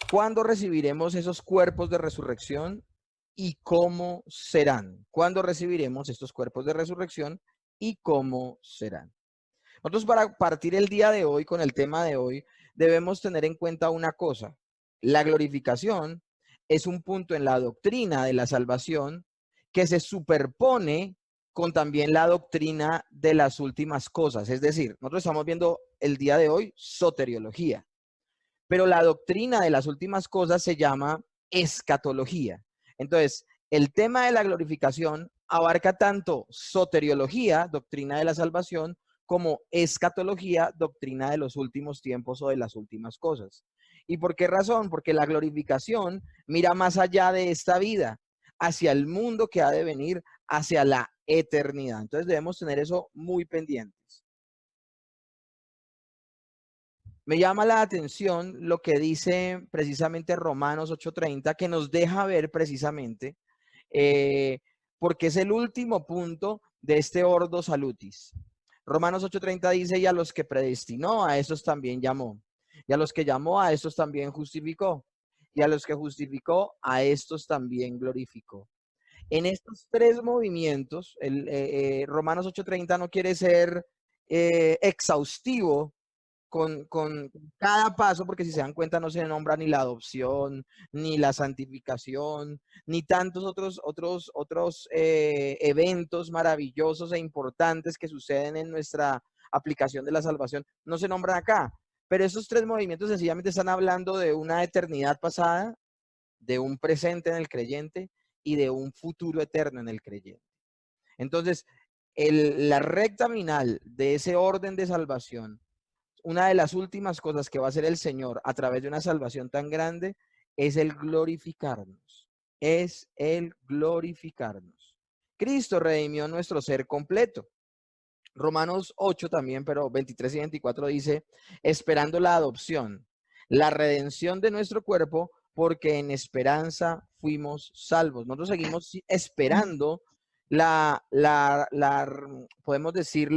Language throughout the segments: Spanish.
¿Cuándo recibiremos esos cuerpos de resurrección y cómo serán? ¿Cuándo recibiremos estos cuerpos de resurrección y cómo serán? Nosotros para partir el día de hoy con el tema de hoy debemos tener en cuenta una cosa. La glorificación es un punto en la doctrina de la salvación que se superpone con también la doctrina de las últimas cosas. Es decir, nosotros estamos viendo el día de hoy soteriología, pero la doctrina de las últimas cosas se llama escatología. Entonces, el tema de la glorificación abarca tanto soteriología, doctrina de la salvación, como escatología, doctrina de los últimos tiempos o de las últimas cosas. ¿Y por qué razón? Porque la glorificación mira más allá de esta vida, hacia el mundo que ha de venir, hacia la eternidad. Entonces debemos tener eso muy pendientes. Me llama la atención lo que dice precisamente Romanos 8:30, que nos deja ver precisamente, eh, porque es el último punto de este Ordo Salutis. Romanos 8:30 dice, y a los que predestinó, a esos también llamó. Y a los que llamó, a estos también justificó. Y a los que justificó, a estos también glorificó. En estos tres movimientos, Romanos 8:30 no quiere ser exhaustivo con cada paso, porque si se dan cuenta no se nombra ni la adopción, ni la santificación, ni tantos otros eventos maravillosos e importantes que suceden en nuestra aplicación de la salvación, no se nombran acá. Pero esos tres movimientos sencillamente están hablando de una eternidad pasada, de un presente en el creyente y de un futuro eterno en el creyente. Entonces, la recta final de ese orden de salvación, una de las últimas cosas que va a hacer el Señor a través de una salvación tan grande es el glorificarnos. Es el glorificarnos. Cristo redimió nuestro ser completo. Romanos 8 también, pero 23 y 24 dice, esperando la adopción, la redención de nuestro cuerpo, porque en esperanza fuimos salvos. Nosotros seguimos esperando podemos decir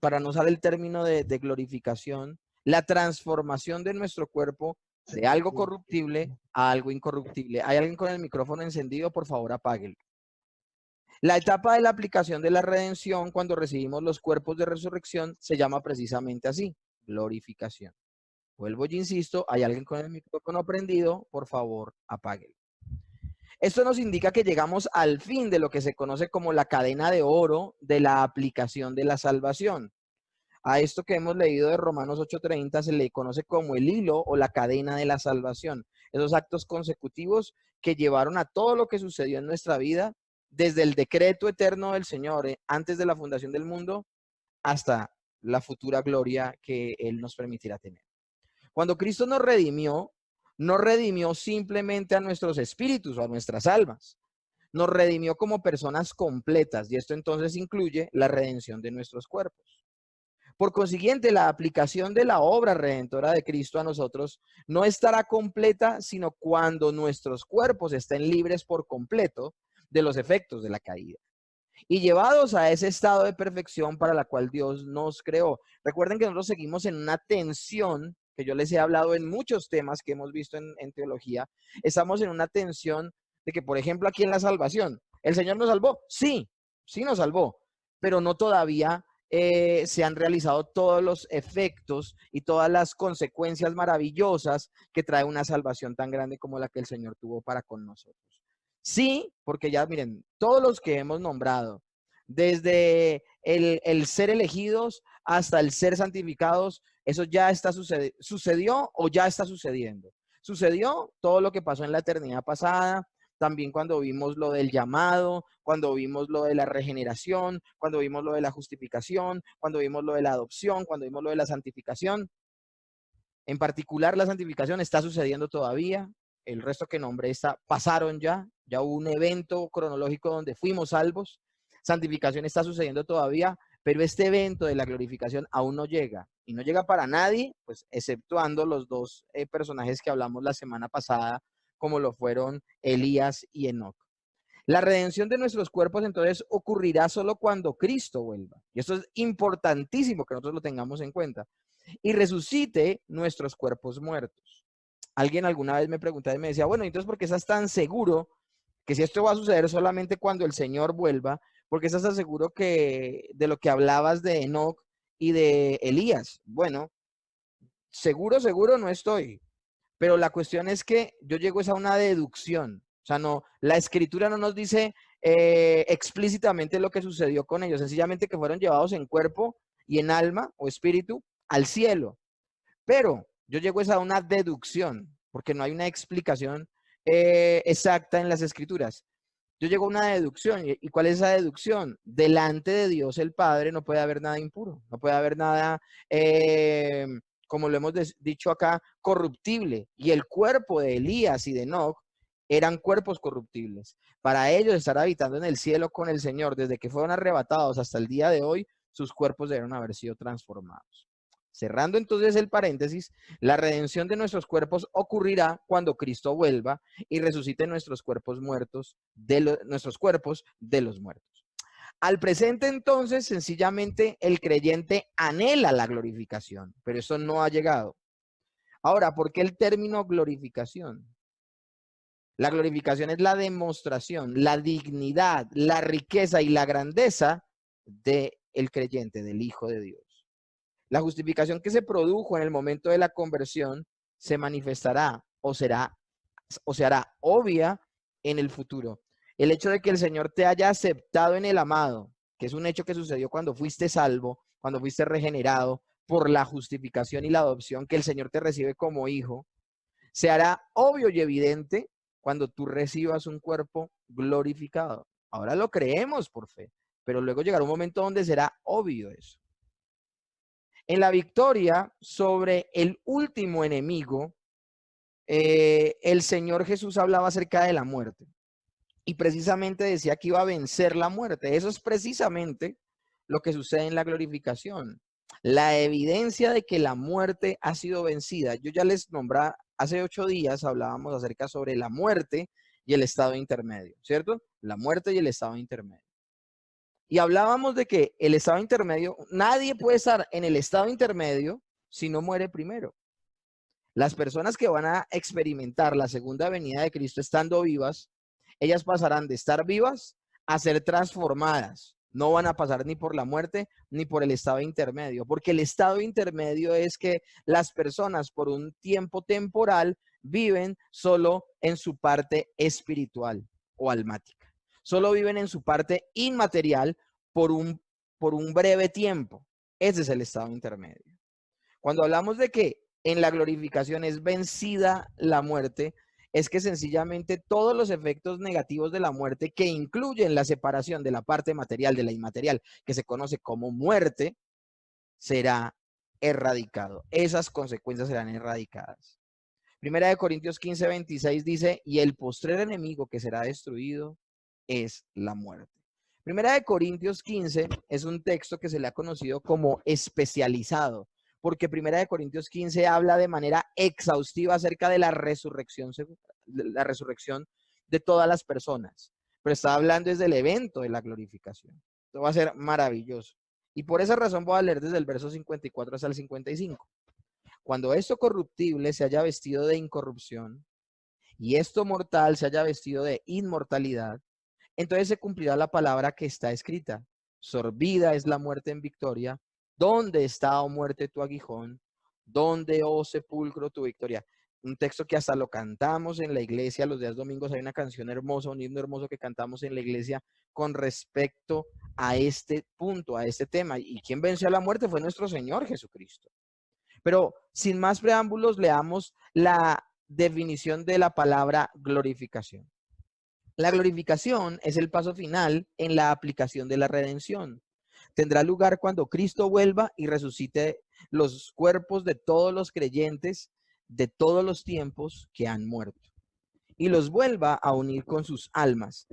para no usar el término de glorificación, la transformación de nuestro cuerpo de algo corruptible a algo incorruptible. ¿Hay alguien con el micrófono encendido? Por favor, apáguelo. La etapa de la aplicación de la redención, cuando recibimos los cuerpos de resurrección, se llama precisamente así, glorificación. Vuelvo y insisto, ¿hay alguien con el micrófono prendido? Por favor, apáguelo. Esto nos indica que llegamos al fin de lo que se conoce como la cadena de oro de la aplicación de la salvación. A esto que hemos leído de Romanos 8:30 se le conoce como el hilo o la cadena de la salvación. Esos actos consecutivos que llevaron a todo lo que sucedió en nuestra vida, desde el decreto eterno del Señor, antes de la fundación del mundo, hasta la futura gloria que Él nos permitirá tener. Cuando Cristo nos redimió, no redimió simplemente a nuestros espíritus o a nuestras almas. Nos redimió como personas completas y esto entonces incluye la redención de nuestros cuerpos. Por consiguiente, la aplicación de la obra redentora de Cristo a nosotros no estará completa, sino cuando nuestros cuerpos estén libres por completo de los efectos de la caída y llevados a ese estado de perfección para la cual Dios nos creó. Recuerden que nosotros seguimos en una tensión, que yo les he hablado en muchos temas que hemos visto en teología. Estamos en una tensión de que, por ejemplo, aquí en la salvación, ¿el Señor nos salvó? Sí, sí nos salvó, pero no todavía se han realizado todos los efectos y todas las consecuencias maravillosas que trae una salvación tan grande como la que el Señor tuvo para con nosotros. Sí, porque ya miren, todos los que hemos nombrado, desde el ser elegidos hasta el ser santificados, eso ya está sucedió o ya está sucediendo. Sucedió todo lo que pasó en la eternidad pasada, también cuando vimos lo del llamado, cuando vimos lo de la regeneración, cuando vimos lo de la justificación, cuando vimos lo de la adopción, cuando vimos lo de la santificación. En particular, la santificación está sucediendo todavía. El resto que nombré pasaron ya hubo un evento cronológico donde fuimos salvos. Santificación está sucediendo todavía, pero este evento de la glorificación aún no llega. Y no llega para nadie, pues exceptuando los dos personajes que hablamos la semana pasada, como lo fueron Elías y Enoc. La redención de nuestros cuerpos entonces ocurrirá solo cuando Cristo vuelva. Y esto es importantísimo que nosotros lo tengamos en cuenta. Y resucite nuestros cuerpos muertos. Alguien alguna vez me preguntaba y me decía, bueno, entonces, ¿por qué estás tan seguro que si esto va a suceder solamente cuando el Señor vuelva? ¿Por qué estás tan seguro que de lo que hablabas de Enoc y de Elías? Bueno, seguro no estoy, pero la cuestión es que yo llego a una deducción. O sea, no, la escritura no nos dice explícitamente lo que sucedió con ellos, sencillamente que fueron llevados en cuerpo y en alma o espíritu al cielo. Pero yo llego a una deducción, porque no hay una explicación exacta en las escrituras. Yo llego a una deducción. ¿Y cuál es esa deducción? Delante de Dios el Padre no puede haber nada impuro, no puede haber nada, como lo hemos dicho acá, corruptible. Y el cuerpo de Elías y de Enoc eran cuerpos corruptibles. Para ellos estar habitando en el cielo con el Señor, desde que fueron arrebatados hasta el día de hoy, sus cuerpos debieron haber sido transformados. Cerrando entonces el paréntesis, la redención de nuestros cuerpos ocurrirá cuando Cristo vuelva y resucite nuestros cuerpos muertos, nuestros cuerpos de los muertos. Al presente entonces, sencillamente el creyente anhela la glorificación, pero eso no ha llegado. Ahora, ¿por qué el término glorificación? La glorificación es la demostración, la dignidad, la riqueza y la grandeza del creyente, del Hijo de Dios. La justificación que se produjo en el momento de la conversión se manifestará o se hará obvia en el futuro. El hecho de que el Señor te haya aceptado en el amado, que es un hecho que sucedió cuando fuiste salvo, cuando fuiste regenerado por la justificación y la adopción, que el Señor te recibe como hijo, se hará obvio y evidente cuando tú recibas un cuerpo glorificado. Ahora lo creemos por fe, pero luego llegará un momento donde será obvio eso. En la victoria sobre el último enemigo, el Señor Jesús hablaba acerca de la muerte y precisamente decía que iba a vencer la muerte. Eso es precisamente lo que sucede en la glorificación. La evidencia de que la muerte ha sido vencida. Yo ya les nombré, hace 8 días hablábamos acerca sobre la muerte y el estado intermedio, ¿cierto? La muerte y el estado intermedio. Y hablábamos de que el estado intermedio, nadie puede estar en el estado intermedio si no muere primero. Las personas que van a experimentar la segunda venida de Cristo estando vivas, ellas pasarán de estar vivas a ser transformadas. No van a pasar ni por la muerte ni por el estado intermedio, porque el estado intermedio es que las personas por un tiempo temporal viven solo en su parte espiritual o almática. Solo viven en su parte inmaterial por un breve tiempo. Ese es el estado intermedio. Cuando hablamos de que en la glorificación es vencida la muerte, es que sencillamente todos los efectos negativos de la muerte, que incluyen la separación de la parte material de la inmaterial, que se conoce como muerte, será erradicado. Esas consecuencias serán erradicadas. Primera de Corintios 15:26 dice, y el postrer enemigo que será destruido es la muerte. Primera de Corintios 15 es un texto que se le ha conocido como especializado, porque Primera de Corintios 15 habla de manera exhaustiva acerca de la resurrección de todas las personas, pero está hablando desde el evento de la glorificación. Esto va a ser maravilloso. Y por esa razón voy a leer desde el verso 54 hasta el 55. Cuando esto corruptible se haya vestido de incorrupción y esto mortal se haya vestido de inmortalidad, entonces se cumplirá la palabra que está escrita. Sorbida es la muerte en victoria. ¿Dónde está, oh muerte, tu aguijón? ¿Dónde, oh sepulcro, tu victoria? Un texto que hasta lo cantamos en la iglesia los días domingos. Hay una canción hermosa, un himno hermoso que cantamos en la iglesia con respecto a este punto, a este tema. ¿Y quién venció a la muerte? Fue nuestro Señor Jesucristo. Pero sin más preámbulos, leamos la definición de la palabra glorificación. La glorificación es el paso final en la aplicación de la redención. Tendrá lugar cuando Cristo vuelva y resucite los cuerpos de todos los creyentes de todos los tiempos que han muerto y los vuelva a unir con sus almas,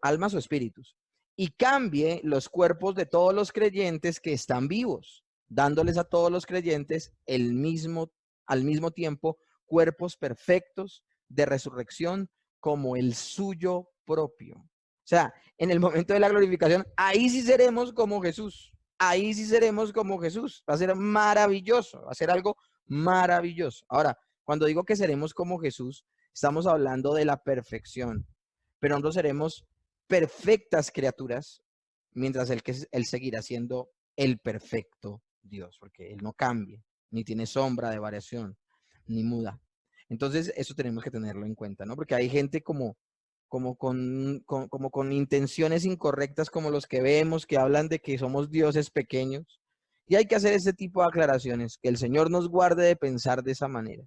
almas o espíritus, y cambie los cuerpos de todos los creyentes que están vivos, dándoles a todos los creyentes al mismo tiempo cuerpos perfectos de resurrección como el suyo propio. O sea, en el momento de la glorificación, ahí sí seremos como Jesús. Ahí sí seremos como Jesús. Va a ser maravilloso, va a ser algo maravilloso. Ahora, Cuando digo que seremos como Jesús, estamos hablando de la perfección, pero nosotros seremos perfectas criaturas, mientras él seguirá siendo el perfecto Dios, porque Él no cambia, ni tiene sombra de variación, ni muda. Entonces, eso tenemos que tenerlo en cuenta, ¿no? Porque hay gente como con intenciones incorrectas, como los que vemos, que hablan de que somos dioses pequeños, y hay que hacer ese tipo de aclaraciones, que el Señor nos guarde de pensar de esa manera.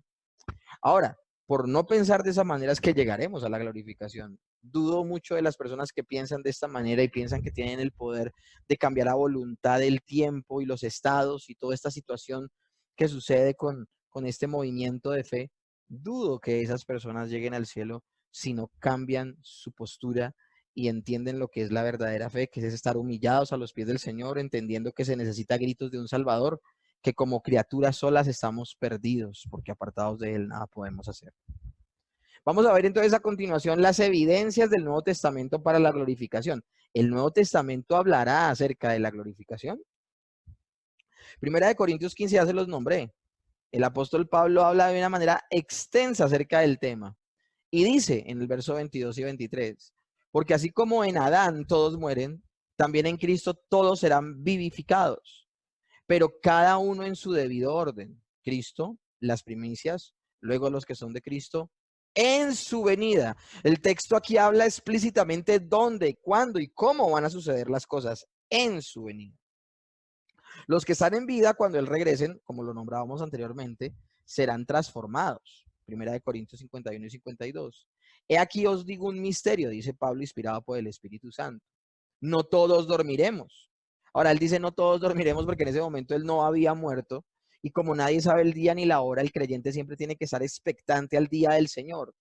Ahora, por no pensar de esa manera es que llegaremos a la glorificación. Dudo mucho de las personas que piensan de esta manera y piensan que tienen el poder de cambiar a voluntad el tiempo y los estados y toda esta situación que sucede con este movimiento de fe. Dudo que esas personas lleguen al cielo si no cambian su postura y entienden lo que es la verdadera fe, que es estar humillados a los pies del Señor, entendiendo que se necesita gritos de un Salvador, que como criaturas solas estamos perdidos, porque apartados de Él nada podemos hacer. Vamos a ver entonces a continuación las evidencias del Nuevo Testamento para la glorificación. ¿El Nuevo Testamento hablará acerca de la glorificación? Primera de Corintios 15 ya se los nombré. El apóstol Pablo habla de una manera extensa acerca del tema. Y dice en el verso 22 y 23, porque así como en Adán todos mueren, también en Cristo todos serán vivificados, pero cada uno en su debido orden. Cristo, las primicias, luego los que son de Cristo, en su venida. El texto aquí habla explícitamente dónde, cuándo y cómo van a suceder las cosas en su venida. Los que están en vida cuando Él regresen, como lo nombrábamos anteriormente, serán transformados. Primera de Corintios 51 y 52. He aquí os digo un misterio, dice Pablo, inspirado por el Espíritu Santo. No todos dormiremos. Ahora, él dice no todos dormiremos porque en ese momento él no había muerto. Y como nadie sabe el día ni la hora, el creyente siempre tiene que estar expectante al día del Señor.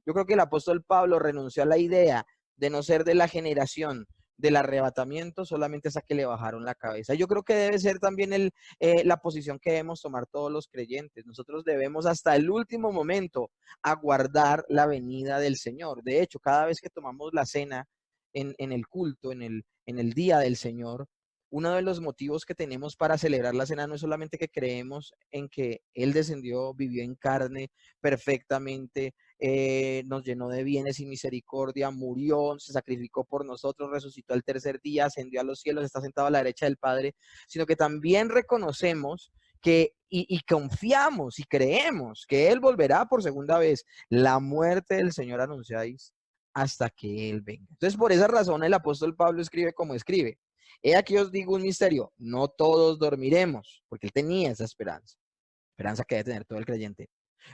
Yo creo que el apóstol Pablo renunció a la idea de no ser de la generación del arrebatamiento solamente hasta que le bajaron la cabeza. Yo creo que debe ser también la posición que debemos tomar todos los creyentes. Nosotros debemos hasta el último momento aguardar la venida del Señor. De hecho, cada vez que tomamos la cena en el culto, en el día del Señor, uno de los motivos que tenemos para celebrar la cena no es solamente que creemos en que Él descendió, vivió en carne perfectamente, nos llenó de bienes y misericordia, murió, se sacrificó por nosotros, resucitó al tercer día, ascendió a los cielos, está sentado a la derecha del Padre, sino que también reconocemos que y confiamos y creemos que Él volverá por segunda vez. La muerte del Señor anunciáis hasta que Él venga. Entonces, por esa razón, el apóstol Pablo escribe como escribe. He aquí os digo un misterio, no todos dormiremos, porque él tenía esa esperanza que debe tener todo el creyente,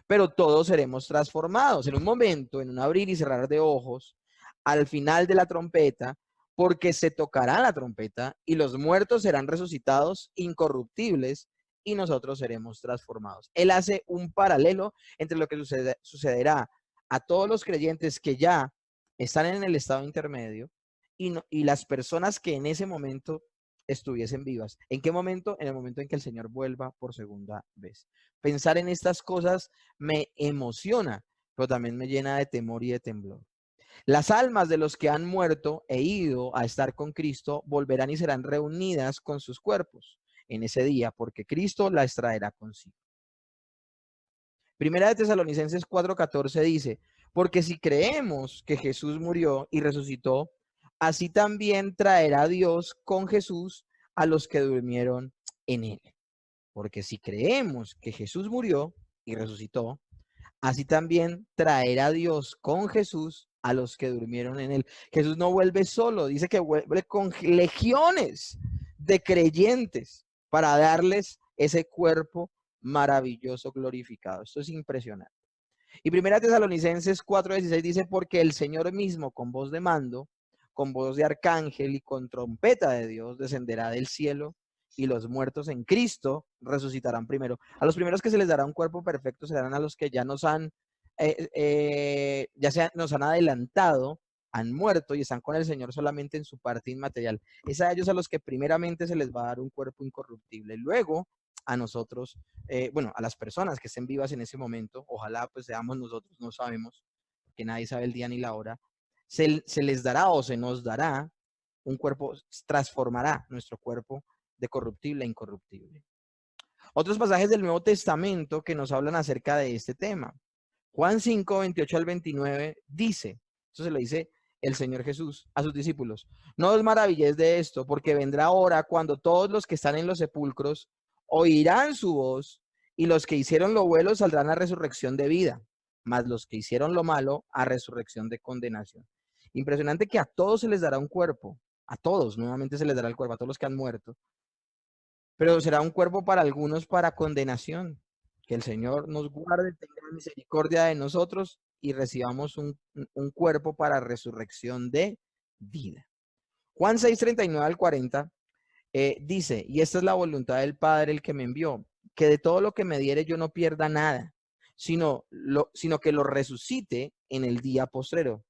pero todos seremos transformados en un momento, en un abrir y cerrar de ojos, al final de la trompeta, porque se tocará la trompeta y los muertos serán resucitados incorruptibles y nosotros seremos transformados. Él hace un paralelo entre lo que sucederá a todos los creyentes que ya están en el estado intermedio y las personas que en ese momento estuviesen vivas. ¿En qué momento? En el momento en que el Señor vuelva por segunda vez. Pensar en estas cosas me emociona, pero también me llena de temor y de temblor. Las almas de los que han muerto e ido a estar con Cristo volverán y serán reunidas con sus cuerpos en ese día, porque Cristo las traerá consigo. Primera de Tesalonicenses 4:14 dice, porque si creemos que Jesús murió y resucitó, así también traerá Dios con Jesús a los que durmieron en él. Porque si creemos que Jesús murió y resucitó, así también traerá Dios con Jesús a los que durmieron en él. Jesús no vuelve solo, dice que vuelve con legiones de creyentes para darles ese cuerpo maravilloso glorificado. Esto es impresionante. Y Primera Tesalonicenses 4:16 dice, porque el Señor mismo con voz de mando, con voz de arcángel y con trompeta de Dios descenderá del cielo y los muertos en Cristo resucitarán primero. A los primeros que se les dará un cuerpo perfecto serán a los que ya nos han, nos han adelantado, han muerto y están con el Señor solamente en su parte inmaterial. Es a ellos a los que primeramente se les va a dar un cuerpo incorruptible. Luego a nosotros, bueno, a las personas que estén vivas en ese momento, ojalá pues seamos nosotros, no sabemos, que nadie sabe el día ni la hora, se les dará o se nos dará un cuerpo, transformará nuestro cuerpo de corruptible a incorruptible. Otros pasajes del Nuevo Testamento que nos hablan acerca de este tema. Juan 5, 28 al 29 dice, eso se lo dice el Señor Jesús a sus discípulos: no os maravilléis de esto, porque vendrá hora cuando todos los que están en los sepulcros oirán su voz, y los que hicieron lo bueno saldrán a resurrección de vida, mas los que hicieron lo malo a resurrección de condenación. Impresionante que a todos se les dará un cuerpo, a todos nuevamente se les dará el cuerpo, a todos los que han muerto, pero será un cuerpo para algunos para condenación. Que el Señor nos guarde, tenga misericordia de nosotros y recibamos un cuerpo para resurrección de vida. Juan 6, 39 al 40 dice: y esta es la voluntad del Padre, el que me envió, que de todo lo que me diere yo no pierda nada, sino que lo resucite en el día postrero.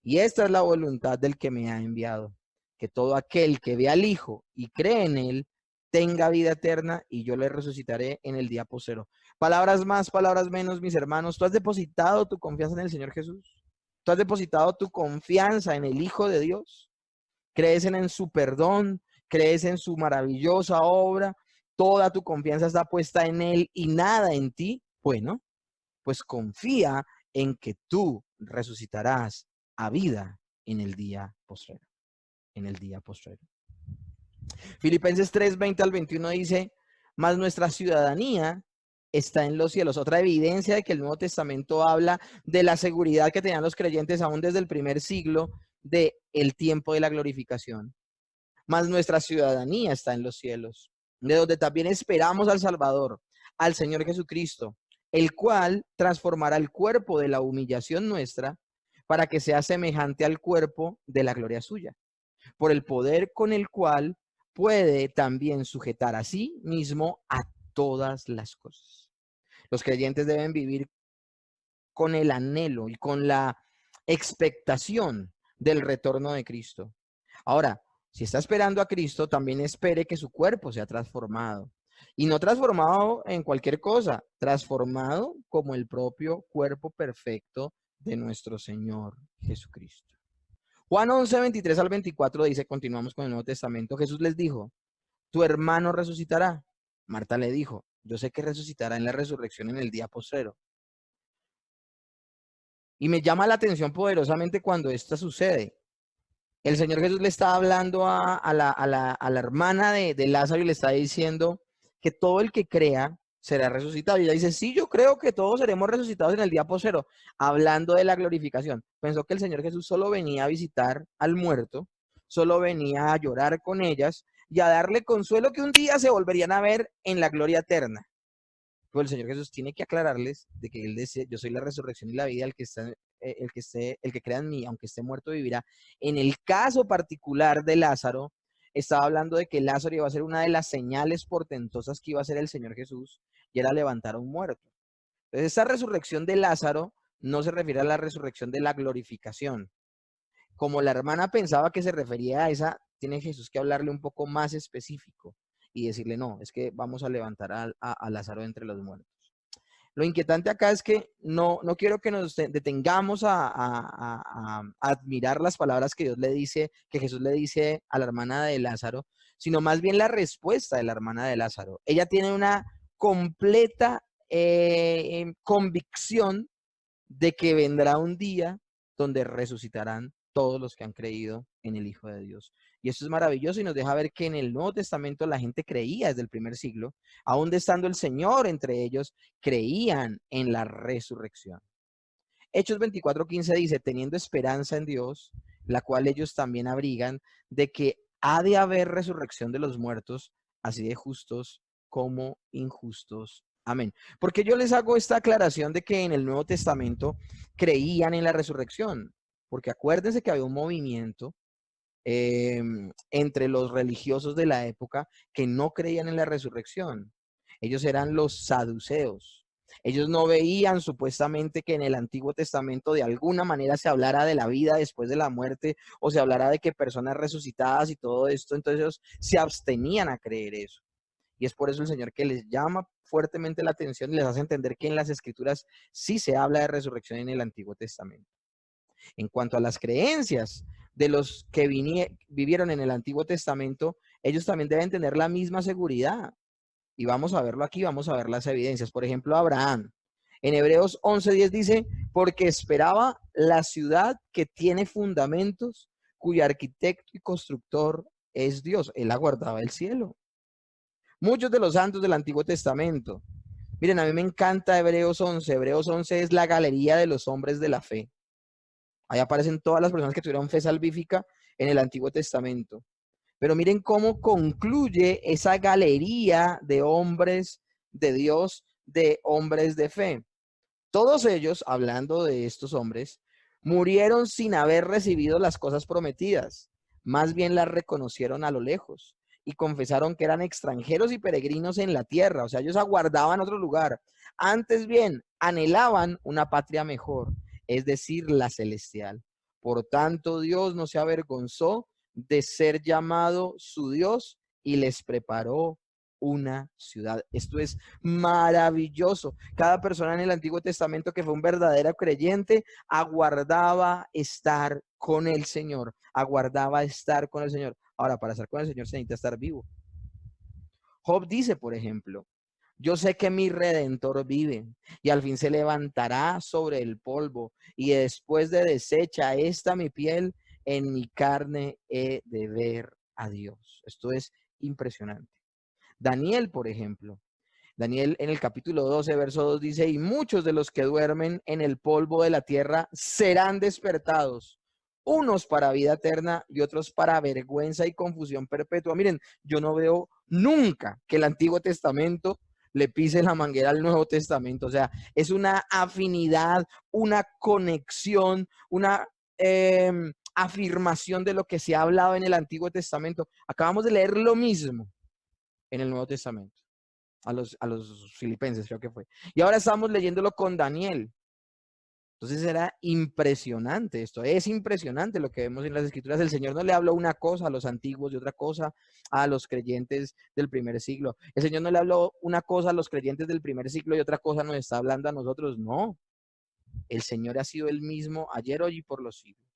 Y esta es la voluntad del que me ha enviado, que todo aquel que ve al Hijo y cree en él tenga vida eterna, y yo le resucitaré en el día postrero. Palabras más, palabras menos, mis hermanos. ¿Tú has depositado tu confianza en el Señor Jesús? ¿Tú has depositado tu confianza en el Hijo de Dios? ¿Crees en su perdón? ¿Crees en su maravillosa obra? ¿Toda tu confianza está puesta en Él y nada en ti? Bueno, pues confía en que tú resucitarás a vida en el día postrero. En el día postrero. Filipenses 3, 20 al 21 dice: mas nuestra ciudadanía está en los cielos. Otra evidencia de que el Nuevo Testamento habla de la seguridad que tenían los creyentes aún desde el primer siglo del tiempo de la glorificación. Mas nuestra ciudadanía está en los cielos, de donde también esperamos al Salvador, al Señor Jesucristo, el cual transformará el cuerpo de la humillación nuestra para que sea semejante al cuerpo de la gloria suya, por el poder con el cual puede también sujetar a sí mismo a todas las cosas. Los creyentes deben vivir con el anhelo y con la expectación del retorno de Cristo. Ahora, si está esperando a Cristo, también espere que su cuerpo sea transformado. Y no transformado en cualquier cosa, transformado como el propio cuerpo perfecto de nuestro Señor Jesucristo. Juan 11, 23 al 24 dice, continuamos con el Nuevo Testamento: Jesús les dijo: tu hermano resucitará. Marta le dijo: yo sé que resucitará en la resurrección en el día postrero. Y me llama la atención poderosamente cuando esto sucede. El Señor Jesús le está hablando a la hermana de Lázaro y le está diciendo que todo el que crea será resucitado. Y ella dice: sí, yo creo que todos seremos resucitados en el día postrero, hablando de la glorificación. Pensó que el Señor Jesús solo venía a visitar al muerto, solo venía a llorar con ellas y a darle consuelo que un día se volverían a ver en la gloria eterna. Pero el Señor Jesús tiene que aclararles de que Él dice: yo soy la resurrección y la vida, el que crea en mí, aunque esté muerto, vivirá. En el caso particular de Lázaro, estaba hablando de que Lázaro iba a ser una de las señales portentosas que iba a hacer el Señor Jesús, y era levantar a un muerto. Entonces, esa resurrección de Lázaro no se refiere a la resurrección de la glorificación. Como la hermana pensaba que se refería a esa, tiene Jesús que hablarle un poco más específico y decirle: no, es que vamos a levantar a Lázaro entre los muertos. Lo inquietante acá es que no quiero que nos detengamos a admirar las palabras que Dios le dice, que Jesús le dice a la hermana de Lázaro, sino más bien la respuesta de la hermana de Lázaro. Ella tiene una completa convicción de que vendrá un día donde resucitarán todos los que han creído en el Hijo de Dios. Y eso es maravilloso y nos deja ver que en el Nuevo Testamento la gente creía desde el primer siglo, aún estando el Señor entre ellos, creían en la resurrección. Hechos 24:15 dice: teniendo esperanza en Dios, la cual ellos también abrigan, de que ha de haber resurrección de los muertos, así de justos como injustos. Amén. Porque yo les hago esta aclaración de que en el Nuevo Testamento creían en la resurrección, porque acuérdense que había un movimiento entre los religiosos de la época que no creían en la resurrección. Ellos eran los saduceos. Ellos no veían supuestamente que en el Antiguo Testamento de alguna manera se hablara de la vida después de la muerte o se hablara de que personas resucitadas y todo esto. Entonces ellos se abstenían a creer eso. Y es por eso el Señor que les llama fuertemente la atención y les hace entender que en las Escrituras sí se habla de resurrección en el Antiguo Testamento. En cuanto a las creencias de los que vivieron en el Antiguo Testamento, ellos también deben tener la misma seguridad. Y vamos a verlo aquí, vamos a ver las evidencias. Por ejemplo, Abraham. En Hebreos 11:10 dice, porque esperaba la ciudad que tiene fundamentos, cuyo arquitecto y constructor es Dios. Él aguardaba el cielo. Muchos de los santos del Antiguo Testamento. Miren, a mí me encanta Hebreos 11. Hebreos 11 es la galería de los hombres de la fe. Ahí aparecen todas las personas que tuvieron fe salvífica en el Antiguo Testamento. Pero miren cómo concluye esa galería de hombres de Dios, de hombres de fe. Todos ellos, hablando de estos hombres, murieron sin haber recibido las cosas prometidas. Más bien las reconocieron a lo lejos y confesaron que eran extranjeros y peregrinos en la tierra. O sea, ellos aguardaban otro lugar. Antes bien, anhelaban una patria mejor, es decir, la celestial. Por tanto, Dios no se avergonzó de ser llamado su Dios y les preparó una ciudad. Esto es maravilloso. Cada persona en el Antiguo Testamento que fue un verdadero creyente aguardaba estar con el Señor, aguardaba estar con el Señor. Ahora, para estar con el Señor se necesita estar vivo. Job dice, por ejemplo, yo sé que mi Redentor vive y al fin se levantará sobre el polvo y después de deshecha esta mi piel, en mi carne he de ver a Dios. Esto es impresionante. Daniel, por ejemplo. Daniel en el capítulo 12, verso 2 dice, y muchos de los que duermen en el polvo de la tierra serán despertados, unos para vida eterna y otros para vergüenza y confusión perpetua. Miren, yo no veo nunca que el Antiguo Testamento le pise la manguera al Nuevo Testamento. O sea, es una afinidad, una conexión, una afirmación de lo que se ha hablado en el Antiguo Testamento. Acabamos de leer lo mismo en el Nuevo Testamento. A los filipenses, creo que fue. Y ahora estamos leyéndolo con Daniel. Entonces era impresionante esto. Es impresionante lo que vemos en las Escrituras. El Señor no le habló una cosa a los antiguos y otra cosa a los creyentes del primer siglo. El Señor no le habló una cosa a los creyentes del primer siglo y otra cosa nos está hablando a nosotros. No. El Señor ha sido el mismo ayer, hoy y por los siglos.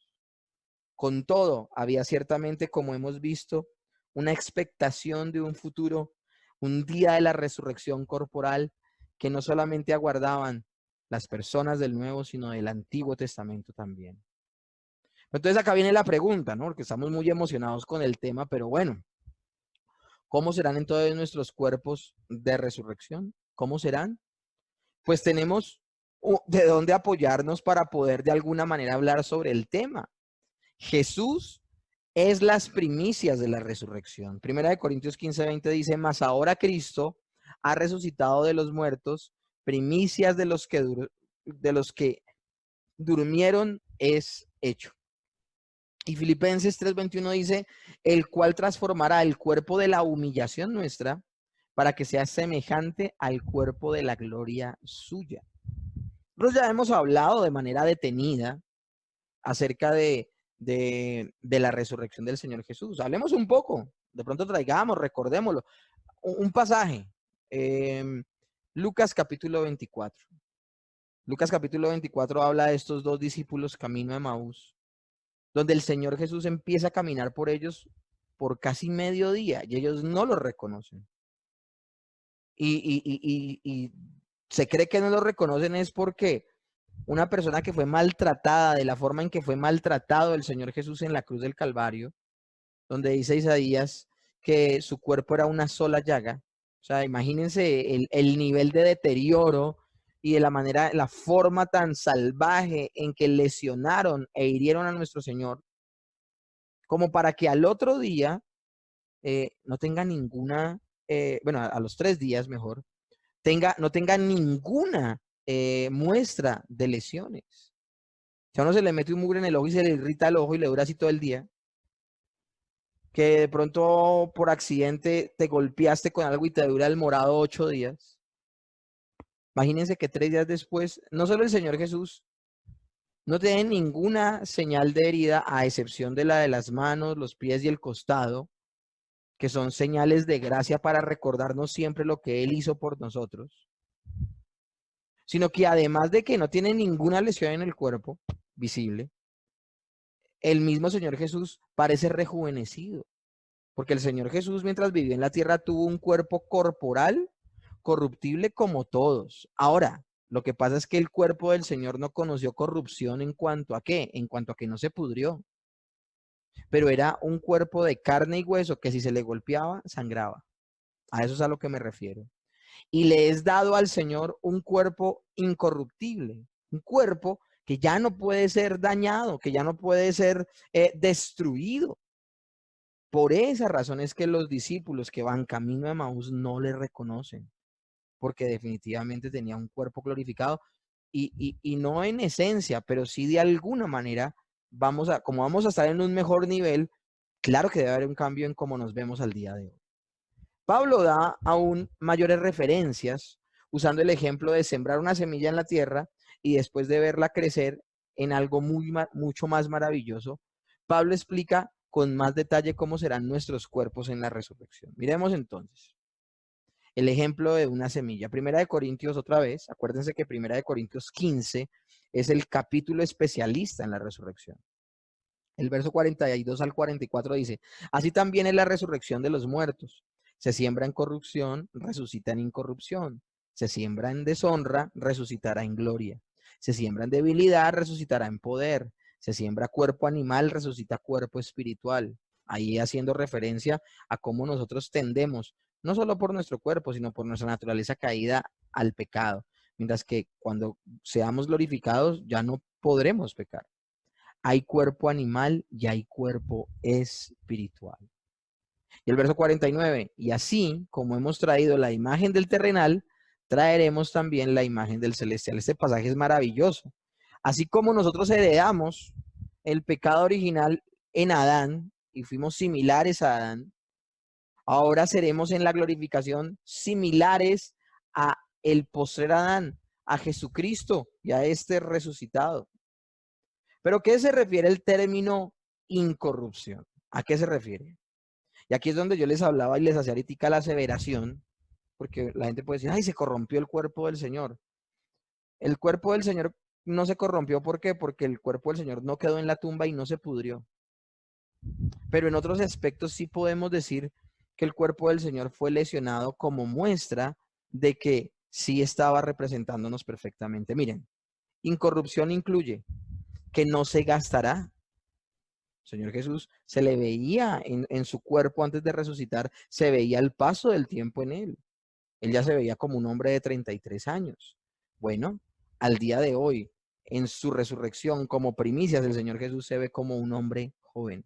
Con todo, había ciertamente, como hemos visto, una expectación de un futuro, un día de la resurrección corporal que no solamente aguardaban las personas del Nuevo, sino del Antiguo Testamento también. Entonces acá viene la pregunta, ¿no? Porque estamos muy emocionados con el tema, pero bueno, ¿cómo serán entonces nuestros cuerpos de resurrección? ¿Cómo serán? Pues tenemos de dónde apoyarnos para poder de alguna manera hablar sobre el tema. Jesús es las primicias de la resurrección. Primera de Corintios 15:20 dice, mas ahora Cristo ha resucitado de los muertos, primicias de los que durmieron es hecho. Y Filipenses 3:21 dice, el cual transformará el cuerpo de la humillación nuestra para que sea semejante al cuerpo de la gloria suya. Nosotros ya hemos hablado de manera detenida acerca de la resurrección del Señor Jesús. Hablemos un poco, de pronto traigamos, recordémoslo. Un pasaje, Lucas capítulo 24. Lucas capítulo 24 habla de estos dos discípulos camino a Emaús, donde el Señor Jesús empieza a caminar por ellos por casi mediodía y ellos no lo reconocen. Y se cree que no lo reconocen es porque una persona que fue maltratada de la forma en que fue maltratado el Señor Jesús en la cruz del Calvario, donde dice Isaías que su cuerpo era una sola llaga. O sea, imagínense el nivel de deterioro y de la manera, la forma tan salvaje en que lesionaron e hirieron a nuestro Señor, como para que al otro día no tenga ninguna, bueno, a los 3 días mejor, no tenga ninguna muestra de lesiones. Si a uno se le mete un mugre en el ojo y se le irrita el ojo y le dura así todo el día, que de pronto por accidente te golpeaste con algo y te dura el morado 8 días. Imagínense que 3 días después, no solo el Señor Jesús no tiene ninguna señal de herida, a excepción de la de las manos, los pies y el costado, que son señales de gracia para recordarnos siempre lo que Él hizo por nosotros, sino que además de que no tiene ninguna lesión en el cuerpo visible, el mismo Señor Jesús parece rejuvenecido, porque el Señor Jesús mientras vivió en la tierra tuvo un cuerpo corporal corruptible como todos. Ahora, lo que pasa es que el cuerpo del Señor no conoció corrupción en cuanto a qué, en cuanto a que no se pudrió, pero era un cuerpo de carne y hueso que si se le golpeaba, sangraba. A eso es a lo que me refiero. Y le es dado al Señor un cuerpo incorruptible, un cuerpo que ya no puede ser dañado, que ya no puede ser destruido. Por esa razón es que los discípulos que van camino a Emaús no le reconocen, porque definitivamente tenía un cuerpo glorificado y no en esencia, pero sí de alguna manera como vamos a estar en un mejor nivel, claro que debe haber un cambio en cómo nos vemos al día de hoy. Pablo da aún mayores referencias usando el ejemplo de sembrar una semilla en la tierra y después de verla crecer en algo mucho más maravilloso. Pablo explica con más detalle cómo serán nuestros cuerpos en la resurrección. Miremos entonces el ejemplo de una semilla. Primera de Corintios otra vez, acuérdense que Primera de Corintios 15 es el capítulo especialista en la resurrección. El verso 42 al 44 dice, así también es la resurrección de los muertos. Se siembra en corrupción, resucita en incorrupción. Se siembra en deshonra, resucitará en gloria. Se siembra en debilidad, resucitará en poder. Se siembra cuerpo animal, resucita cuerpo espiritual. Ahí haciendo referencia a cómo nosotros tendemos, no solo por nuestro cuerpo, sino por nuestra naturaleza caída al pecado. Mientras que cuando seamos glorificados ya no podremos pecar. Hay cuerpo animal y hay cuerpo espiritual. Y el verso 49, y así como hemos traído la imagen del terrenal, traeremos también la imagen del celestial. Este pasaje es maravilloso. Así como nosotros heredamos el pecado original en Adán y fuimos similares a Adán, ahora seremos en la glorificación similares a el postrer Adán, a Jesucristo y a este resucitado. ¿Pero qué se refiere el término incorrupción? ¿A qué se refiere? Y aquí es donde yo les hablaba y les hacía ahorita la aseveración, porque la gente puede decir, ay, se corrompió el cuerpo del Señor. El cuerpo del Señor no se corrompió, ¿por qué? Porque el cuerpo del Señor no quedó en la tumba y no se pudrió. Pero en otros aspectos sí podemos decir que el cuerpo del Señor fue lesionado como muestra de que sí estaba representándonos perfectamente. Miren, incorrupción incluye que no se gastará. Señor Jesús se le veía en su cuerpo antes de resucitar, se veía el paso del tiempo en él. Él ya se veía como un hombre de 33 años. Bueno, al día de hoy, en su resurrección como primicias, el Señor Jesús se ve como un hombre joven,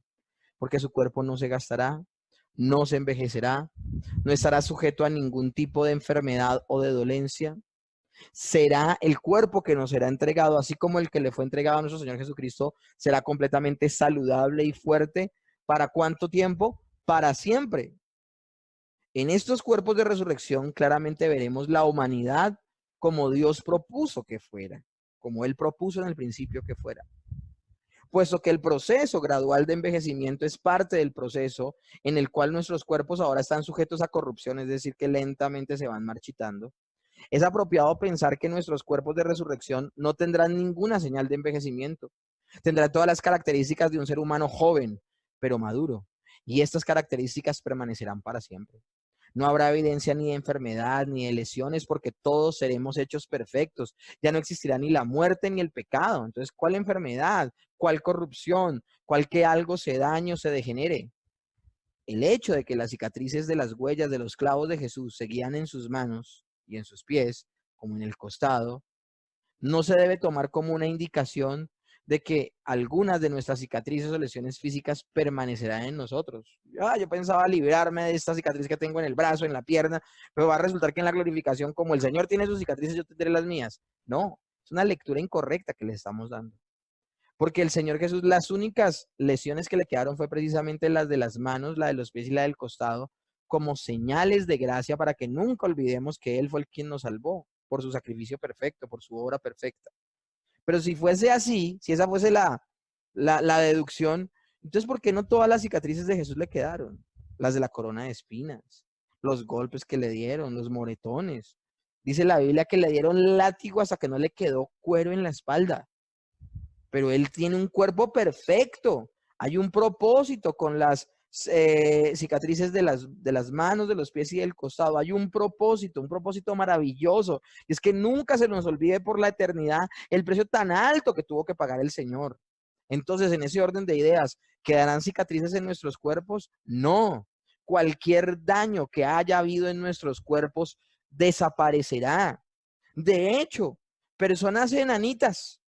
porque su cuerpo no se gastará, no se envejecerá, no estará sujeto a ningún tipo de enfermedad o de dolencia. Será el cuerpo que nos será entregado, así como el que le fue entregado a nuestro Señor Jesucristo, será completamente saludable y fuerte. ¿Para cuánto tiempo? Para siempre. En estos cuerpos de resurrección claramente veremos la humanidad como Dios propuso que fuera, como Él propuso en el principio que fuera. Puesto que el proceso gradual de envejecimiento es parte del proceso en el cual nuestros cuerpos ahora están sujetos a corrupción, es decir, que lentamente se van marchitando. Es apropiado pensar que nuestros cuerpos de resurrección no tendrán ninguna señal de envejecimiento. Tendrán todas las características de un ser humano joven, pero maduro. Y estas características permanecerán para siempre. No habrá evidencia ni de enfermedad ni de lesiones porque todos seremos hechos perfectos. Ya no existirá ni la muerte ni el pecado. Entonces, ¿cuál enfermedad? ¿Cuál corrupción? ¿Cuál que algo se dañe o se degenere? El hecho de que las cicatrices de las huellas de los clavos de Jesús seguían en sus manos y en sus pies, como en el costado, no se debe tomar como una indicación de que algunas de nuestras cicatrices o lesiones físicas permanecerán en nosotros. Yo pensaba librarme de esta cicatriz que tengo en el brazo, en la pierna, pero va a resultar que en la glorificación, como el Señor tiene sus cicatrices, yo tendré las mías. No, es una lectura incorrecta que le estamos dando. Porque el Señor Jesús, las únicas lesiones que le quedaron fue precisamente las de las manos, la de los pies y la del costado, como señales de gracia para que nunca olvidemos que Él fue el quien nos salvó por su sacrificio perfecto, por su obra perfecta. Pero si fuese así, si esa fuese la deducción, entonces ¿por qué no todas las cicatrices de Jesús le quedaron? Las de la corona de espinas, los golpes que le dieron, los moretones. Dice la Biblia que le dieron látigo hasta que no le quedó cuero en la espalda. Pero Él tiene un cuerpo perfecto. Hay un propósito con las cicatrices de las manos, de los pies y del costado. Hay un propósito maravilloso. Y es que nunca se nos olvide por la eternidad el precio tan alto que tuvo que pagar el Señor. Entonces, en ese orden de ideas, ¿quedarán cicatrices en nuestros cuerpos? No. Cualquier daño que haya habido en nuestros cuerpos desaparecerá. De hecho, personas enanitas.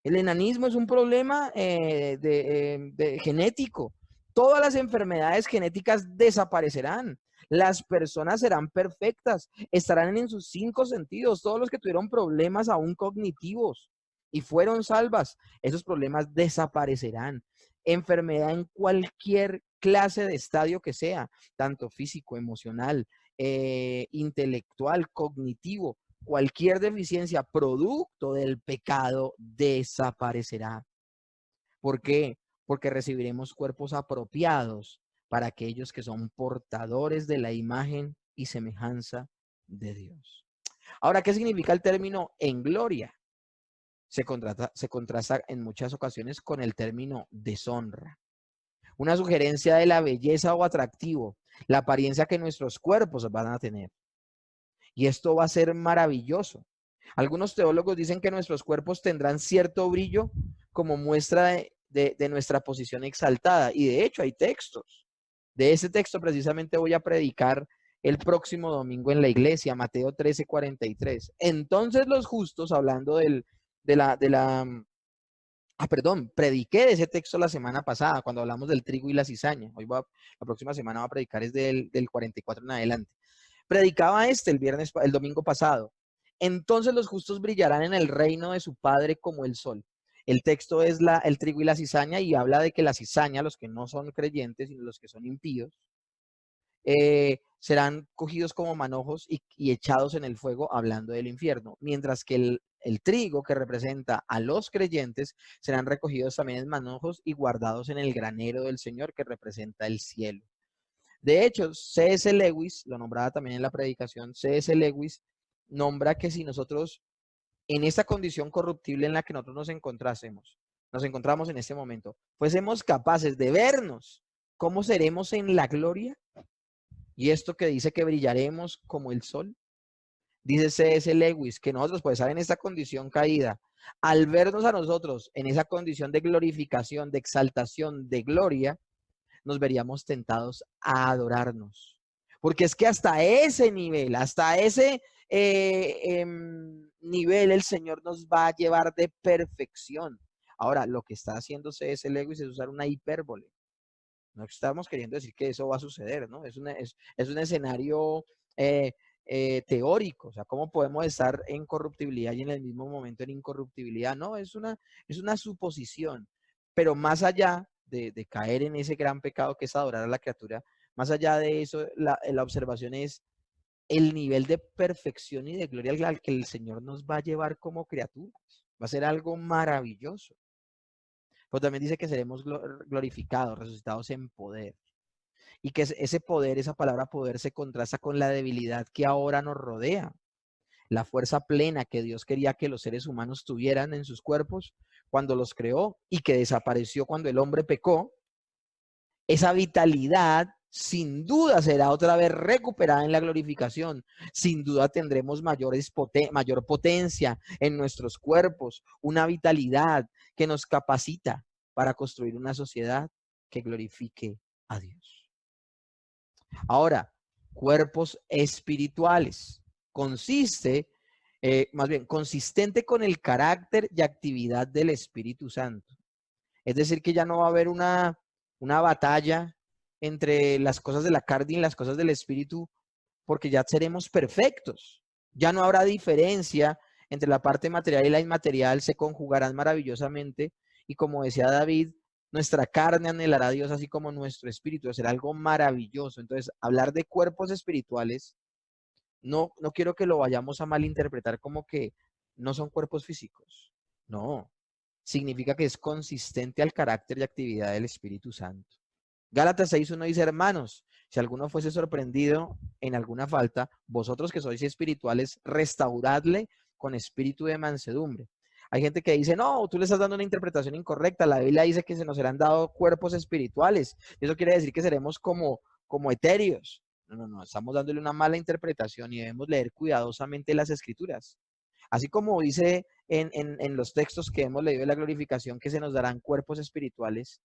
El enanismo es un problema genético. Todas las enfermedades genéticas desaparecerán. Las personas serán perfectas, estarán en sus 5 sentidos. Todos los que tuvieron problemas aún cognitivos y fueron salvas, esos problemas desaparecerán. Enfermedad en cualquier clase de estadio que sea, tanto físico, emocional, intelectual, cognitivo, cualquier deficiencia producto del pecado desaparecerá. ¿Por qué? Porque recibiremos cuerpos apropiados para aquellos que son portadores de la imagen y semejanza de Dios. Ahora, ¿qué significa el término en gloria? Se contrasta en muchas ocasiones con el término deshonra. Una sugerencia de la belleza o atractivo, la apariencia que nuestros cuerpos van a tener. Y esto va a ser maravilloso. Algunos teólogos dicen que nuestros cuerpos tendrán cierto brillo como muestra de nuestra posición exaltada. Y de hecho hay textos. De ese texto precisamente voy a predicar el próximo domingo en la iglesia, Mateo 13:43. Entonces los justos, hablando prediqué de ese texto la semana pasada, cuando hablamos del trigo y la cizaña. La próxima semana va a predicar es del 44 en adelante. Predicaba el domingo pasado. Entonces los justos brillarán en el reino de su Padre como el sol. El texto es el trigo y la cizaña y habla de que la cizaña, los que no son creyentes, sino los que son impíos, serán cogidos como manojos y echados en el fuego, hablando del infierno. Mientras que el trigo, que representa a los creyentes, serán recogidos también en manojos y guardados en el granero del Señor, que representa el cielo. De hecho, C.S. Lewis, lo nombraba también en la predicación, C.S. Lewis nombra que si nosotros, en esta condición corruptible en la que nosotros nos encontramos en este momento, fuésemos capaces de vernos cómo seremos en la gloria, y esto que dice que brillaremos como el sol, dice C.S. Lewis que nosotros, pues, estar en esta condición caída, al vernos a nosotros en esa condición de glorificación, de exaltación, de gloria, nos veríamos tentados a adorarnos. Porque es que hasta ese nivel, hasta ese nivel, el Señor nos va a llevar de perfección. Ahora, lo que está haciendo C.S. Lewis es usar una hipérbole. No estamos queriendo decir que eso va a suceder, ¿no? Es un escenario teórico. O sea, ¿cómo podemos estar en corruptibilidad y en el mismo momento en incorruptibilidad? No, es una suposición. Pero más allá de caer en ese gran pecado que es adorar a la criatura, más allá de eso, la observación es el nivel de perfección y de gloria al que el Señor nos va a llevar como criaturas. Va a ser algo maravilloso. Pero también dice que seremos glorificados, resucitados en poder. Y que ese poder, esa palabra poder, se contrasta con la debilidad que ahora nos rodea. La fuerza plena que Dios quería que los seres humanos tuvieran en sus cuerpos cuando los creó y que desapareció cuando el hombre pecó, esa vitalidad sin duda será otra vez recuperada en la glorificación. Sin duda tendremos mayor potencia en nuestros cuerpos, una vitalidad que nos capacita para construir una sociedad que glorifique a Dios. Ahora, cuerpos espirituales. Consistente con el carácter y actividad del Espíritu Santo. Es decir, que ya no va a haber una batalla entre las cosas de la carne y las cosas del Espíritu, porque ya seremos perfectos. Ya no habrá diferencia entre la parte material y la inmaterial, se conjugarán maravillosamente. Y como decía David, nuestra carne anhelará a Dios así como nuestro espíritu. Será algo maravilloso. Entonces, hablar de cuerpos espirituales, no quiero que lo vayamos a malinterpretar como que no son cuerpos físicos. No, significa que es consistente al carácter y actividad del Espíritu Santo. Gálatas 6:1 dice: hermanos, si alguno fuese sorprendido en alguna falta, vosotros que sois espirituales, restauradle con espíritu de mansedumbre. Hay gente que dice, no, tú le estás dando una interpretación incorrecta. La Biblia dice que se nos serán dado cuerpos espirituales. Y eso quiere decir que seremos como etéreos. No, no, no, estamos dándole una mala interpretación y debemos leer cuidadosamente las escrituras. Así como dice en los textos que hemos leído de la glorificación que se nos darán cuerpos espirituales,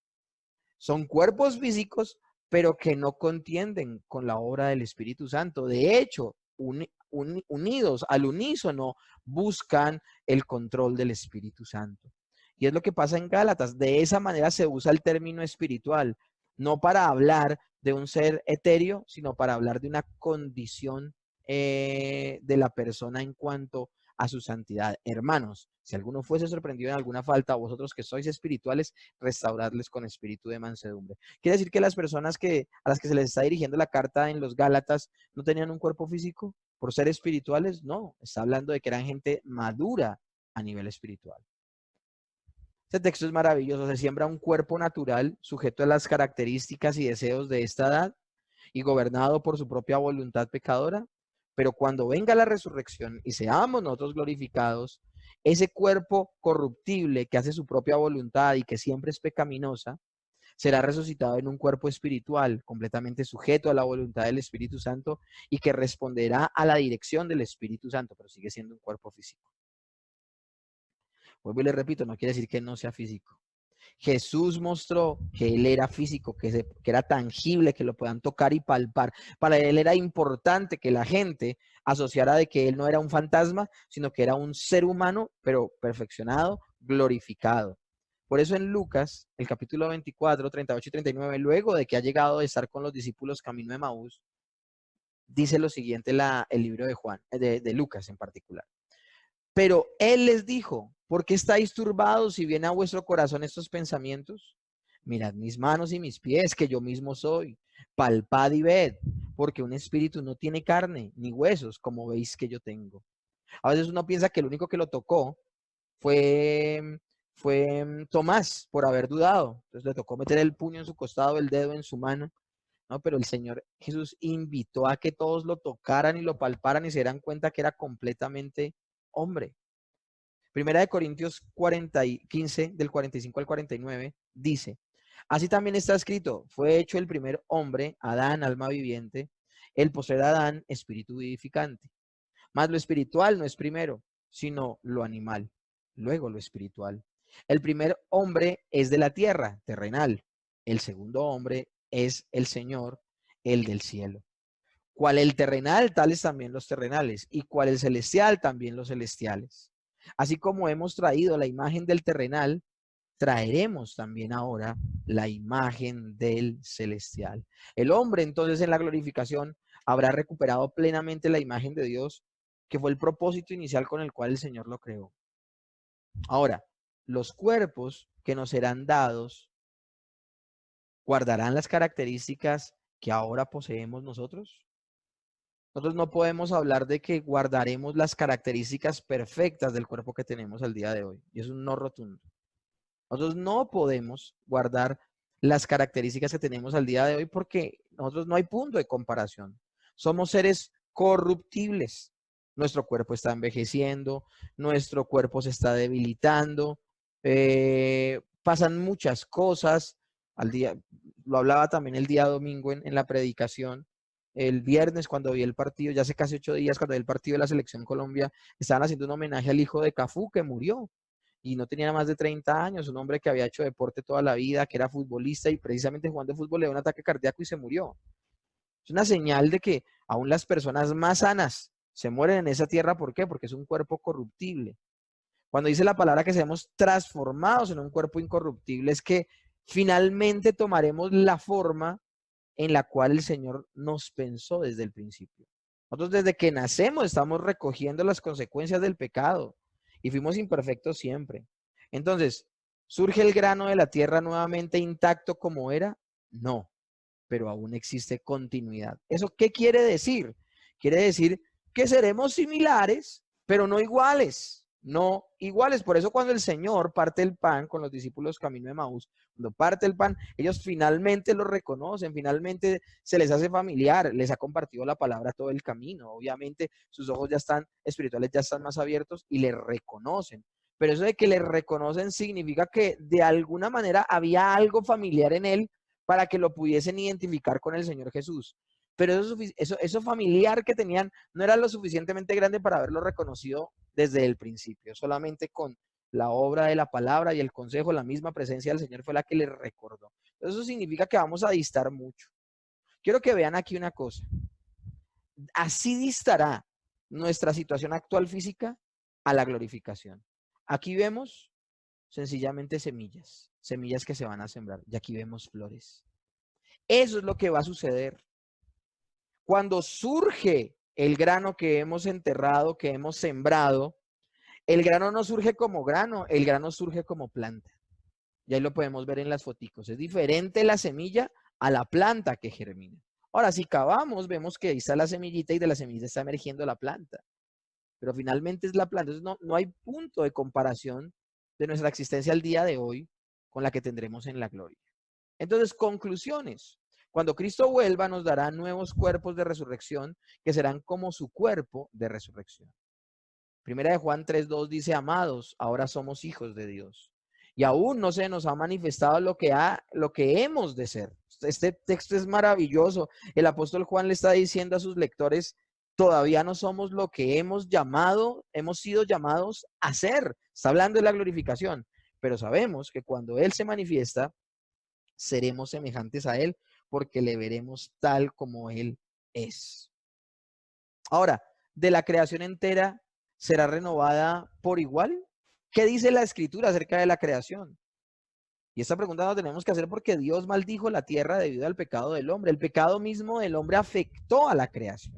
son cuerpos físicos, pero que no contienden con la obra del Espíritu Santo. De hecho, unidos al unísono, buscan el control del Espíritu Santo. Y es lo que pasa en Gálatas. De esa manera se usa el término espiritual, no para hablar de un ser etéreo, sino para hablar de una condición de la persona en cuanto a su santidad. Hermanos, si alguno fuese sorprendido en alguna falta, vosotros que sois espirituales, restauradles con espíritu de mansedumbre. Quiere decir que las personas a las que se les está dirigiendo la carta en los Gálatas no tenían un cuerpo físico por ser espirituales. No, está hablando de que eran gente madura a nivel espiritual. Este texto es maravilloso. Se siembra un cuerpo natural sujeto a las características y deseos de esta edad y gobernado por su propia voluntad pecadora. Pero cuando venga la resurrección y seamos nosotros glorificados, ese cuerpo corruptible que hace su propia voluntad y que siempre es pecaminosa, será resucitado en un cuerpo espiritual completamente sujeto a la voluntad del Espíritu Santo y que responderá a la dirección del Espíritu Santo, pero sigue siendo un cuerpo físico. Vuelvo y le repito, no quiere decir que no sea físico. Jesús mostró que él era físico, que era tangible, que lo puedan tocar y palpar. Para él era importante que la gente asociara de que él no era un fantasma, sino que era un ser humano, pero perfeccionado, glorificado. Por eso en Lucas, el capítulo 24, 38 y 39, luego de que ha llegado de estar con los discípulos camino de Maús, dice lo siguiente el libro de Juan, de Lucas en particular. Pero él les dijo, ¿por qué estáis turbados si viene a vuestro corazón estos pensamientos? Mirad mis manos y mis pies, que yo mismo soy. Palpad y ved, porque un espíritu no tiene carne ni huesos, como veis que yo tengo. A veces uno piensa que el único que lo tocó fue Tomás, por haber dudado. Entonces le tocó meter el puño en su costado, el dedo en su mano. No, pero el Señor Jesús invitó a que todos lo tocaran y lo palparan y se dieran cuenta que era completamente hombre. Primera de Corintios 15, del 45 al 49, dice, así también está escrito, fue hecho el primer hombre, Adán, alma viviente, el postrer Adán, espíritu vivificante. Mas lo espiritual no es primero, sino lo animal, luego lo espiritual. El primer hombre es de la tierra, terrenal. El segundo hombre es el Señor, el del cielo. Cual el terrenal, tales también los terrenales, y cual el celestial, también los celestiales. Así como hemos traído la imagen del terrenal, traeremos también ahora la imagen del celestial. El hombre entonces en la glorificación habrá recuperado plenamente la imagen de Dios, que fue el propósito inicial con el cual el Señor lo creó. Ahora, los cuerpos que nos serán dados guardarán las características que ahora poseemos nosotros. Nosotros no podemos hablar de que guardaremos las características perfectas del cuerpo que tenemos al día de hoy. Y es un no rotundo. Nosotros no podemos guardar las características que tenemos al día de hoy porque nosotros no hay punto de comparación. Somos seres corruptibles. Nuestro cuerpo está envejeciendo, nuestro cuerpo se está debilitando, pasan muchas cosas. Al día, lo hablaba también el día domingo en la predicación. El viernes, cuando vi el partido, ya hace casi 8 días, cuando vi el partido de la Selección Colombia, estaban haciendo un homenaje al hijo de Cafú, que murió y no tenía más de 30 años, un hombre que había hecho deporte toda la vida, que era futbolista y precisamente jugando fútbol le dio un ataque cardíaco y se murió. Es una señal de que aún las personas más sanas se mueren en esa tierra. ¿Por qué? Porque es un cuerpo corruptible. Cuando dice la palabra que seamos transformados en un cuerpo incorruptible, es que finalmente tomaremos la forma en la cual el Señor nos pensó desde el principio. Nosotros desde que nacemos estamos recogiendo las consecuencias del pecado y fuimos imperfectos siempre. Entonces, ¿surge el grano de la tierra nuevamente intacto como era? No, pero aún existe continuidad. ¿Eso qué quiere decir? Quiere decir que seremos similares, pero no iguales. No iguales. Por eso cuando el Señor parte el pan con los discípulos camino de Maús, cuando parte el pan, ellos finalmente lo reconocen, finalmente se les hace familiar, les ha compartido la palabra todo el camino. Obviamente sus ojos ya están espirituales, ya están más abiertos y le reconocen. pero eso de que le reconocen significa que de alguna manera había algo familiar en él para que lo pudiesen identificar con el Señor Jesús. Pero eso familiar que tenían no era lo suficientemente grande para haberlo reconocido desde el principio. Solamente con la obra de la palabra y el consejo, la misma presencia del Señor fue la que les recordó. Eso significa que vamos a distar mucho. Quiero que vean aquí una cosa. Así distará nuestra situación actual física a la glorificación. Aquí vemos sencillamente semillas, semillas que se van a sembrar. Y aquí vemos flores. Eso es lo que va a suceder. Cuando surge el grano que hemos enterrado, que hemos sembrado, el grano no surge como grano, el grano surge como planta. Y ahí lo podemos ver en las foticos. Es diferente la semilla a la planta que germina. Ahora, si cavamos, vemos que ahí está la semillita y de la semilla está emergiendo la planta. Pero finalmente es la planta. Entonces no hay punto de comparación de nuestra existencia al día de hoy con la que tendremos en la gloria. Entonces, conclusiones. Cuando Cristo vuelva, nos dará nuevos cuerpos de resurrección que serán como su cuerpo de resurrección. Primera de Juan 3:2 dice, amados, ahora somos hijos de Dios. Y aún no se nos ha manifestado lo que hemos de ser. Este texto es maravilloso. El apóstol Juan le está diciendo a sus lectores, todavía no somos lo que hemos sido llamados a ser. Está hablando de la glorificación. Pero sabemos que cuando Él se manifiesta, seremos semejantes a Él porque le veremos tal como Él es. Ahora, de la creación entera, ¿será renovada por igual? ¿Qué dice la Escritura acerca de la creación? Y esta pregunta la tenemos que hacer porque Dios maldijo la tierra debido al pecado del hombre. El pecado mismo del hombre afectó a la creación.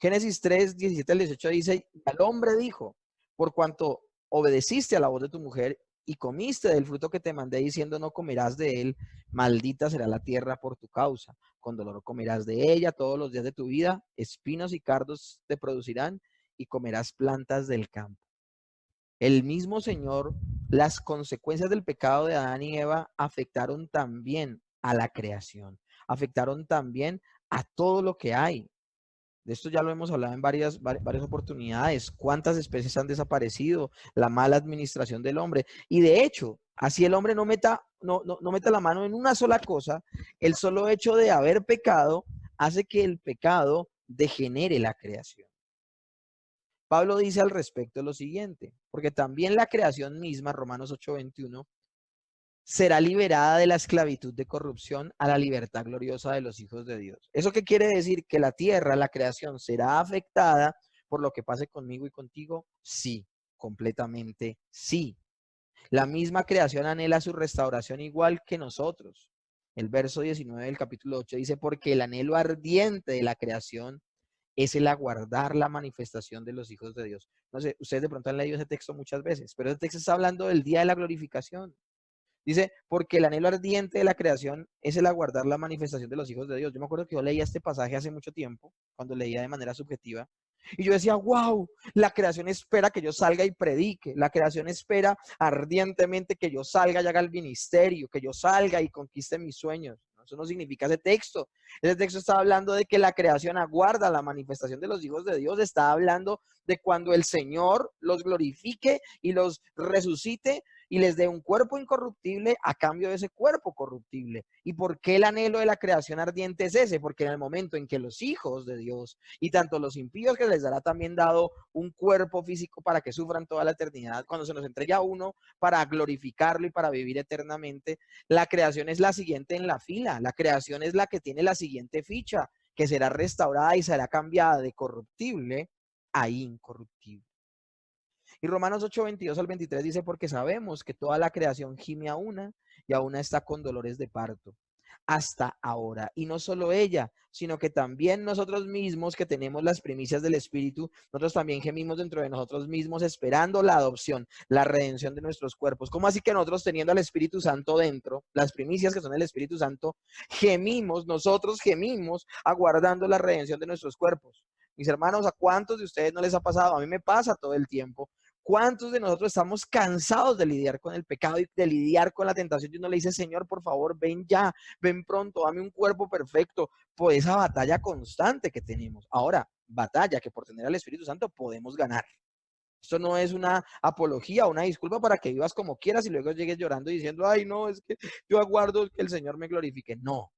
Génesis 3, 17 al 18 dice, al hombre dijo, por cuanto obedeciste a la voz de tu mujer y comiste del fruto que te mandé diciendo no comerás de él, maldita será la tierra por tu causa. Con dolor comerás de ella todos los días de tu vida, espinos y cardos te producirán y comerás plantas del campo. El mismo Señor, las consecuencias del pecado de Adán y Eva afectaron también a la creación, afectaron también a todo lo que hay. De esto ya lo hemos hablado en varias oportunidades. ¿Cuántas especies han desaparecido? La mala administración del hombre. Y de hecho, así el hombre no meta la mano en una sola cosa, el solo hecho de haber pecado hace que el pecado degenere la creación. Pablo dice al respecto lo siguiente, porque también la creación misma, Romanos 8:21, será liberada de la esclavitud de corrupción a la libertad gloriosa de los hijos de Dios. ¿Eso qué quiere decir? ¿Que la tierra, la creación, será afectada por lo que pase conmigo y contigo? Sí, completamente sí. La misma creación anhela su restauración igual que nosotros. El verso 19 del capítulo 8 dice, porque el anhelo ardiente de la creación es el aguardar la manifestación de los hijos de Dios. No sé, ustedes de pronto han leído ese texto muchas veces, pero ese texto está hablando del día de la glorificación. Dice, porque el anhelo ardiente de la creación es el aguardar la manifestación de los hijos de Dios. Yo me acuerdo que yo leía este pasaje hace mucho tiempo, cuando leía de manera subjetiva, y yo decía, wow, la creación espera que yo salga y predique, la creación espera ardientemente que yo salga y haga el ministerio, que yo salga y conquiste mis sueños. Eso no significa ese texto. Ese texto está hablando de que la creación aguarda la manifestación de los hijos de Dios, está hablando de cuando el Señor los glorifique y los resucite y les dé un cuerpo incorruptible a cambio de ese cuerpo corruptible. ¿Y por qué el anhelo de la creación ardiente es ese? Porque en el momento en que los hijos de Dios y tanto los impíos que les dará también dado un cuerpo físico para que sufran toda la eternidad, cuando se nos entrega uno para glorificarlo y para vivir eternamente, la creación es la siguiente en la fila, la creación es la que tiene la siguiente ficha, que será restaurada y será cambiada de corruptible a incorruptible. Y Romanos 8:22 al 23 dice, porque sabemos que toda la creación gime a una y a una está con dolores de parto hasta ahora. Y no solo ella, sino que también nosotros mismos que tenemos las primicias del Espíritu, nosotros también gemimos dentro de nosotros mismos esperando la adopción, la redención de nuestros cuerpos. ¿Cómo así que nosotros teniendo al Espíritu Santo dentro, las primicias que son el Espíritu Santo, nosotros gemimos aguardando la redención de nuestros cuerpos? Mis hermanos, ¿a cuántos de ustedes no les ha pasado? A mí me pasa todo el tiempo. ¿Cuántos de nosotros estamos cansados de lidiar con el pecado y de lidiar con la tentación? Y uno le dice, Señor, por favor, ven ya, ven pronto, dame un cuerpo perfecto por esa batalla constante que tenemos. Ahora, batalla que por tener al Espíritu Santo podemos ganar. Esto no es una apología, una disculpa para que vivas como quieras y luego llegues llorando y diciendo, ay, no, es que yo aguardo que el Señor me glorifique. No,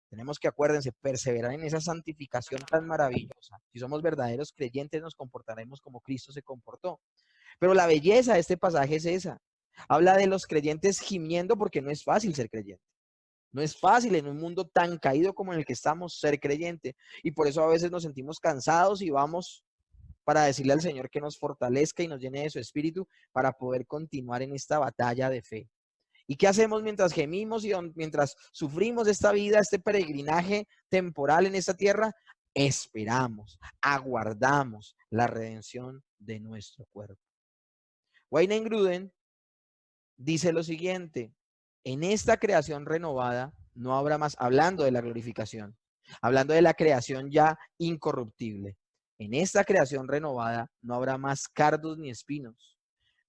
tenemos que, acuérdense, perseverar en esa santificación tan maravillosa. Si somos verdaderos creyentes, nos comportaremos como Cristo se comportó. Pero la belleza de este pasaje es esa. Habla de los creyentes gimiendo porque no es fácil ser creyente. No es fácil en un mundo tan caído como en el que estamos ser creyente. Y por eso a veces nos sentimos cansados y vamos para decirle al Señor que nos fortalezca y nos llene de su espíritu para poder continuar en esta batalla de fe. ¿Y qué hacemos mientras gemimos y mientras sufrimos esta vida, este peregrinaje temporal en esta tierra? Esperamos, aguardamos la redención de nuestro cuerpo. Wayne Gruden dice lo siguiente: en esta creación renovada no habrá más, hablando de la glorificación, hablando de la creación ya incorruptible, en esta creación renovada no habrá más cardos ni espinos,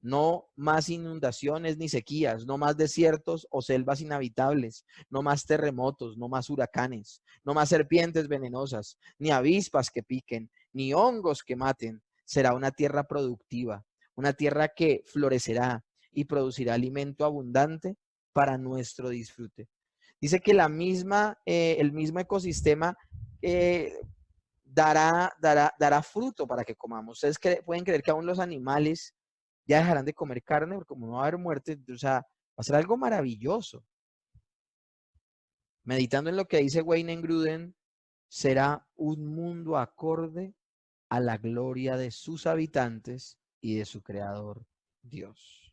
no más inundaciones ni sequías, no más desiertos o selvas inhabitables, no más terremotos, no más huracanes, no más serpientes venenosas, ni avispas que piquen, ni hongos que maten. Será una tierra productiva, una tierra que florecerá y producirá alimento abundante para nuestro disfrute. Dice que el mismo ecosistema dará fruto para que comamos. Ustedes pueden creer que aún los animales ya dejarán de comer carne, porque como no va a haber muerte, o sea, va a ser algo maravilloso. Meditando en lo que dice Wayne Gruden, será un mundo acorde a la gloria de sus habitantes y de su creador, Dios.